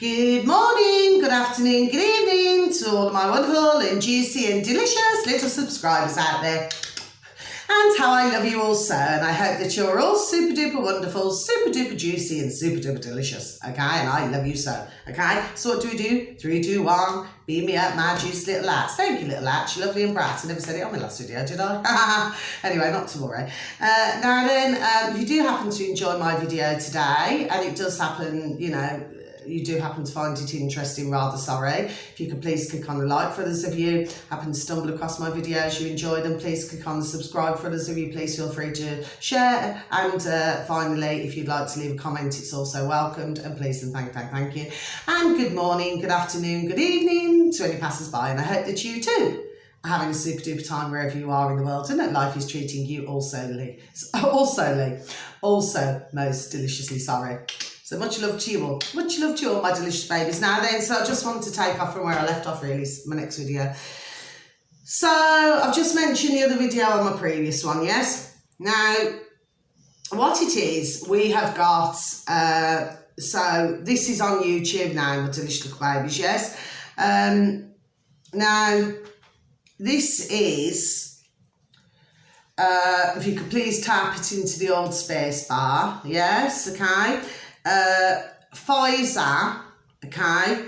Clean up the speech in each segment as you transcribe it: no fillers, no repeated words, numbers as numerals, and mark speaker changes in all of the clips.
Speaker 1: Good morning, good afternoon, good evening to all of my wonderful and juicy and delicious little subscribers out there. And how I love you all so, and I hope that you're all super duper wonderful, super duper juicy and super duper delicious, okay? And I love you so, okay? So what do? 3, 2, 1, beam me up, my juice little lat. Thank you, little lat, you're lovely and bright. I never said it on my last video, did I? Anyway, not to worry. Now then, if you do happen to enjoy my video today, and it does happen, you do happen to find it interesting, rather sorry, if you could please click on the like. For others of you happen to stumble across my videos, you enjoy them, please click on the subscribe. For others of you, please feel free to share, and finally, if you'd like to leave a comment, it's also welcomed, and please and thank you. And good morning, good afternoon, good evening to any passers-by, and I hope that you too are having a super duper time wherever you are in the world, and that life is treating you also most deliciously, sorry. So much love to you all. Much love to you all, my delicious babies. Now then, so I just want to take off from where I left off, really, my next video. So I've just mentioned the other video on my previous one, yes? Now, what it is, we have got, so this is on YouTube now, my delicious little babies, yes? Now, this is, if you could please type it into the old space bar, yes, okay? Pfizer, okay,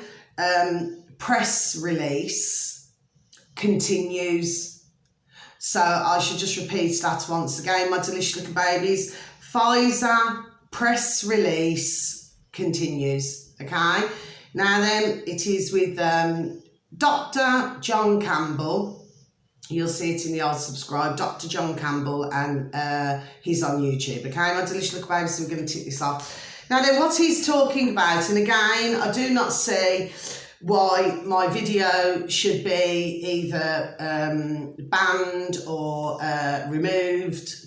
Speaker 1: press release continues. So I should just repeat that once again, my delicious little babies. Pfizer press release continues, okay? Now then, it is with Dr. John Campbell. You'll see it in the old subscribe, Dr. John Campbell, and he's on YouTube, okay, my delicious little babies, so we're going to tick this off. Now then, what he's talking about, and again, I do not see why my video should be either banned or removed,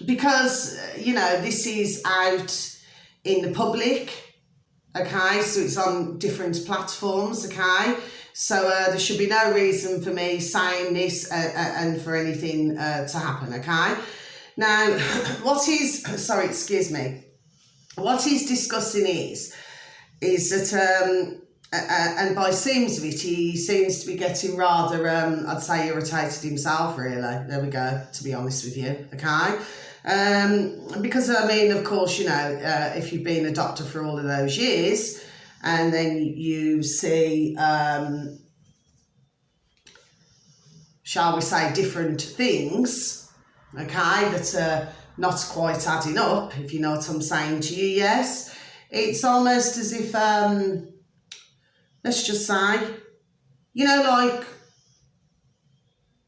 Speaker 1: because, this is out in the public, okay, so it's on different platforms, okay, so there should be no reason for me saying this and for anything to happen, okay. Now, what he's discussing is that, and by seems of it, he seems to be getting rather, I'd say, irritated himself, really. There we go, to be honest with you, okay? Because, I mean, of course, if you've been a doctor for all of those years, and then you see, shall we say, different things, okay, that are not quite adding up, if you know what I'm saying to you, yes? It's almost as if, let's just say, like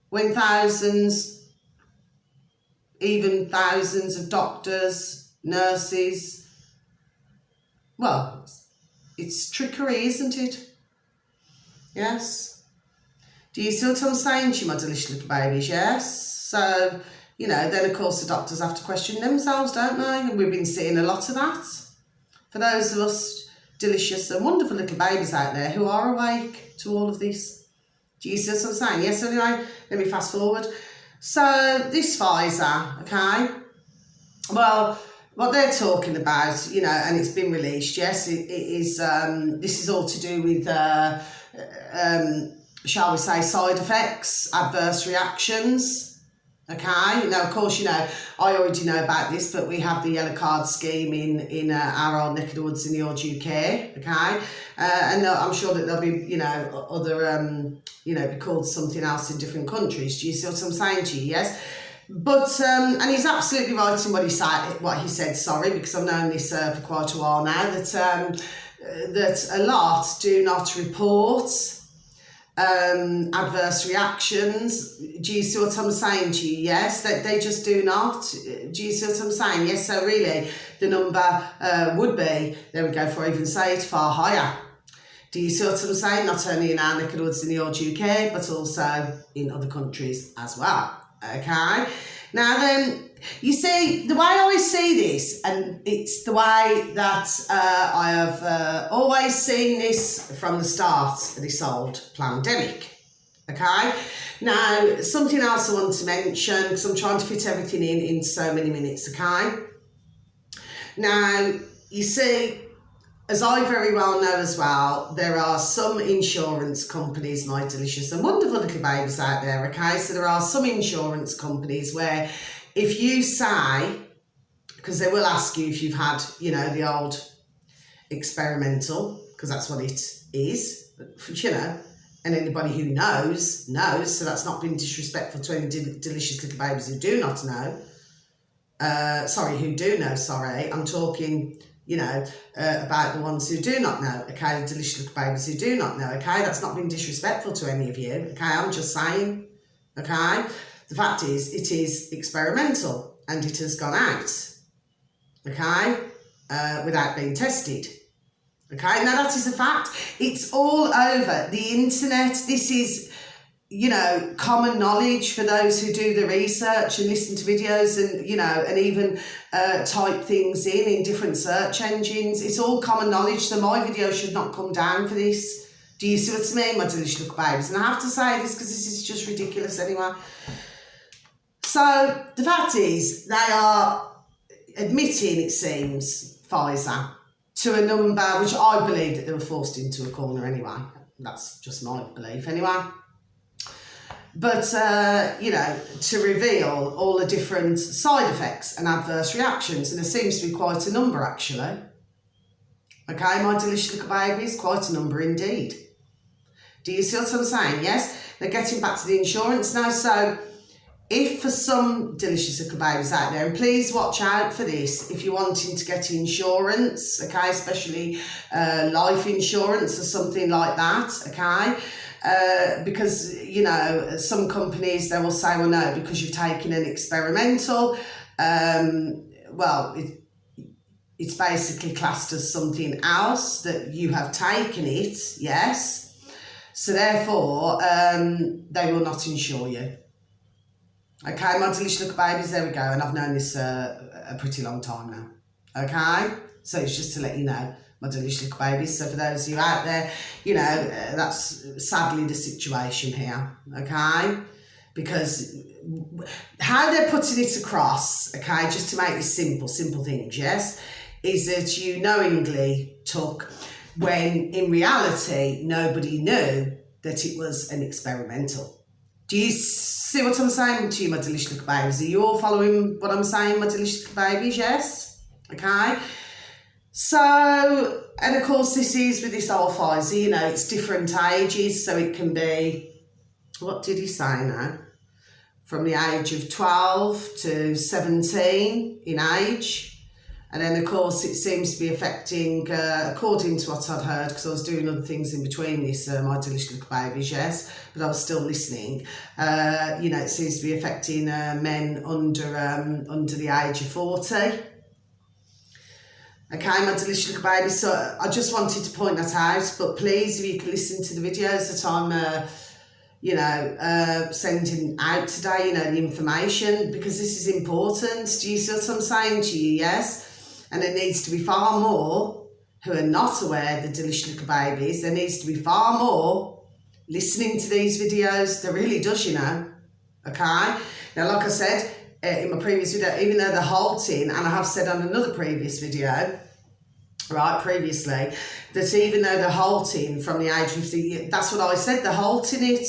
Speaker 1: when even thousands of doctors, nurses, well, it's trickery, isn't it? Yes? Do you see what I'm saying to you, my delicious little babies, yes? So, then of course the doctors have to question themselves, don't they? And we've been seeing a lot of that. For those of us delicious and wonderful little babies out there who are awake to all of this. Do you see what I'm saying? Yes, anyway, let me fast forward. So this Pfizer, okay, well, what they're talking about, and it's been released, yes, it is, this is all to do with, shall we say, side effects, adverse reactions. Okay, now of course, I already know about this, but we have the yellow card scheme in our old neck of the woods in the old UK, okay, and I'm sure that there'll be, other, be called something else in different countries. Do you see what I'm saying to you? Yes, but, and he's absolutely right in what he said, sorry, because I've known this for quite a while now, that a lot do not report adverse reactions. Do you see what I'm saying to you? Yes, they just do not. Do you see what I'm saying? Yes, so really the number would be, there we go, before I even say it, far higher. Do you see what I'm saying? Not only in our neck of the woods in the old UK, but also in other countries as well, okay? Now then, you see, the way I see this, and it's the way that I have always seen this from the start of this old pandemic, okay? Now, something else I want to mention, because I'm trying to fit everything in so many minutes, okay? Now, you see, as I very well know as well, there are some insurance companies, my delicious and wonderful little babies out there, okay? So there are some insurance companies where if you say, because they will ask you if you've had, you know, the old experimental, because that's what it is, you know, and anybody who knows, so that's not being disrespectful to any delicious little babies who do not know. Who do know, I'm talking, you know, about the ones who do not know, okay, the delicious little babies who do not know, okay, that's not being disrespectful to any of you, okay, I'm just saying, okay, the fact is, it is experimental, and it has gone out, okay, without being tested, okay, now that is a fact, it's all over the internet, this is, you know, common knowledge for those who do the research and listen to videos and, you know, and even type things in different search engines. It's all common knowledge, so my video should not come down for this. Do you see what I mean, my delicious little babies? And I have to say this because this is just ridiculous anyway. So the fact is, they are admitting, it seems, Pfizer, to a number which I believe that they were forced into a corner anyway. That's just my belief anyway. But, you know, to reveal all the different side effects and adverse reactions, and there seems to be quite a number, actually. Okay, my delicious little babies, quite a number indeed. Do you see what I'm saying? Yes, they're getting back to the insurance now. So if for some delicious little babies out there, and please watch out for this, if you're wanting to get insurance, okay, especially life insurance or something like that, okay, because, you know, some companies, they will say, well, no, because you've taken an experimental, well, it's basically classed as something else, that you have taken it, yes, so therefore, they will not insure you. Okay, my delicious little babies, there we go, and I've known this a pretty long time now, okay, so it's just to let you know, my delicious little babies. So for those of you out there, you know, that's sadly the situation here, okay? Because how they're putting it across, okay, just to make this simple things, yes, is that you knowingly took, when in reality, nobody knew that it was an experimental. Do you see what I'm saying to you, my delicious little babies? Are you all following what I'm saying, my delicious little babies? Yes? Okay? So, and of course this is with this old Pfizer, you know, it's different ages, so it can be, what did he say now? From the age of 12 to 17 in age. And then of course it seems to be affecting, according to what I'd heard, because I was doing other things in between this, my delicious little babies, yes, but I was still listening. You know, it seems to be affecting men under the age of 40. Okay, my delicious little baby. So I just wanted to point that out, but please, if you can listen to the videos that I'm, you know, sending out today, you know, the information, because this is important. Do you see what I'm saying to you? Yes? And there needs to be far more who are not aware, the delicious little babies. There needs to be far more listening to these videos. There really does, you know. Okay? Now, like I said, in my previous video, even though they're halting, and I have said on another previous video, right, previously, that even though they're halting from the age of 50, that's what I said, they're halting it.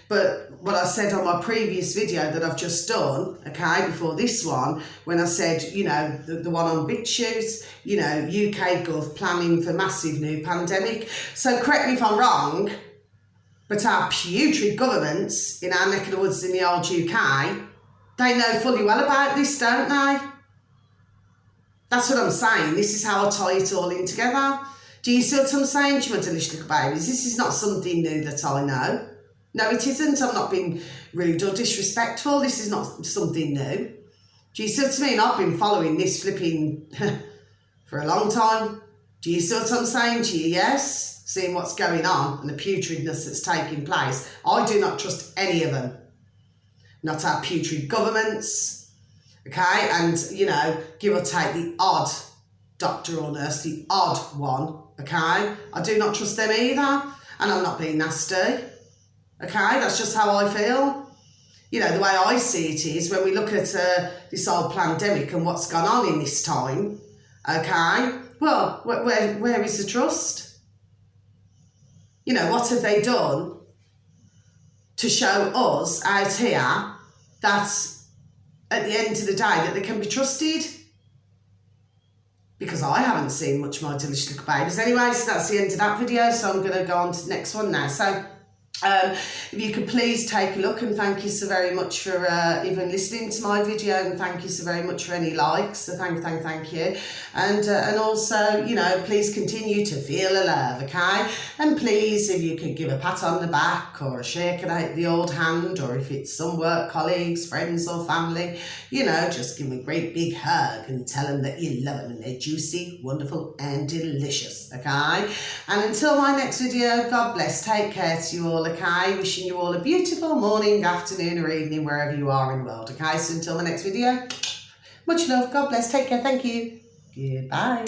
Speaker 1: But what I said on my previous video that I've just done, okay, before this one, when I said, you know, the one on BitChute, you know, UK Gov planning for massive new pandemic. So correct me if I'm wrong, but our putrid governments in our neck of the woods in the old UK, they know fully well about this, don't they? That's what I'm saying. This is how I tie it all in together. Do you see what I'm saying to you, my delicious little babies? This is not something new that I know. No, it isn't. I'm not being rude or disrespectful. This is not something new. Do you see what I mean? I've been following this flipping for a long time. Do you see what I'm saying to you? Yes? Seeing what's going on and the putridness that's taking place. I do not trust any of them. Not our putrid governments, okay? And, you know, give or take the odd doctor or nurse, the odd one, okay? I do not trust them either, and I'm not being nasty, okay? That's just how I feel. You know, the way I see it is, when we look at this old pandemic and what's gone on in this time, okay? Well, where is the trust? You know, what have they done to show us out here that at the end of the day that they can be trusted? Because I haven't seen much more delicious little babies. Anyway, so that's the end of that video. So I'm going to go on to the next one now. So if you could please take a look, and thank you so very much for even listening to my video, and thank you so very much for any likes. So thank you. And also, you know, please continue to feel a love, okay? And please, if you could give a pat on the back or a shake out the old hand, or if it's some work colleagues, friends or family, you know, just give them a great big hug and tell them that you love them and they're juicy, wonderful and delicious, okay? And until my next video, God bless, take care to you all, okay? Wishing you all a beautiful morning, afternoon or evening, wherever you are in the world, okay? So until my next video, much love, God bless, take care, thank you, goodbye.